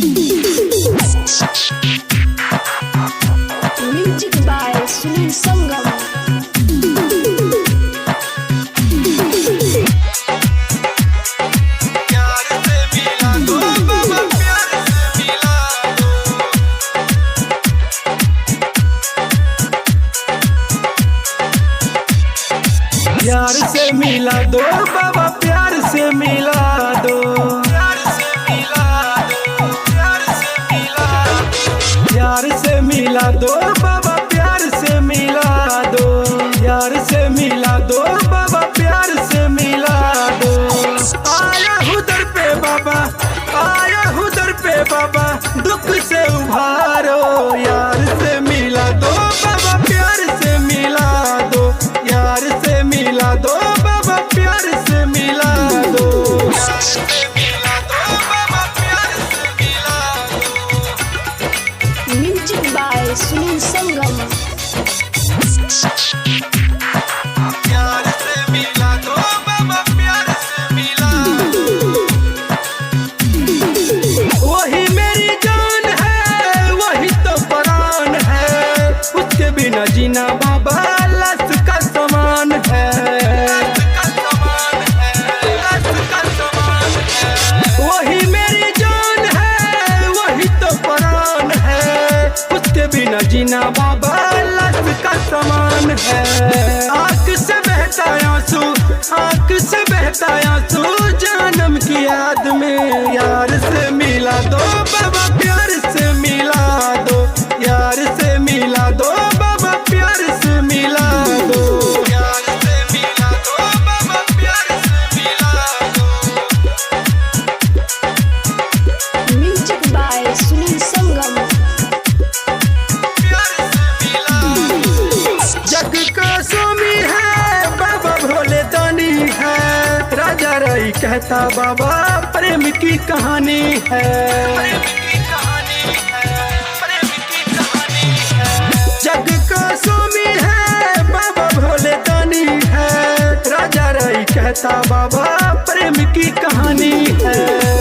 Music by Sunil Sangam. प्यार से मिला दो बाबा, प्यार से मिला दो, प्यार से मिला दो, प्यार से मिला दो, प्यार से मिला दो बाबा, प्यार से मिला दो, प्यार से मिला दो बाबा, प्यार से मिला दो। आया हूँ दर पे बाबा, आया हूँ दर पे बाबा, दुख से उभारो। यार से मिला दो बाबा, प्यार से मिला दो, यार से मिला दो बाबा, प्यार से मिला दो, प्यार से मिला दो बाबा, प्यार से मिला दो। Music by Sunil Sangam. प्यार से मिला दो बाबा, प्यार से मिला दो। वही मेरी जान है, वही तो प्राण है, उसके बिना जीना बाबा लाश का समान है, लाश का समान है, लाश का समान है। वही मेरी जान है, वही तो प्राण है, उसके बिना जीना बाबा लाश का समान है। आँख से बहता आंसू, आँख से बहता आंसू, जन्म की याद में। यार से मिला दो बाबा, प्यार से मिला दो, यार से मिला दो बाबा, प्यार से मिला दो, यार से मिला दो बाबा, प्यार से मिला दो। Music by Sunil Sangam. प्यार से मिला दो। जग का स्वामी है बाबा, भोले दानी है, राजा रई कहता बाबा, प्रेम की कहानी है, प्रेम की कहानी है, प्रेम की कहानी है। जग का स्वामी है बाबा, भोले दानी है, राजा रई कहता बाबा, प्रेम की कहानी है।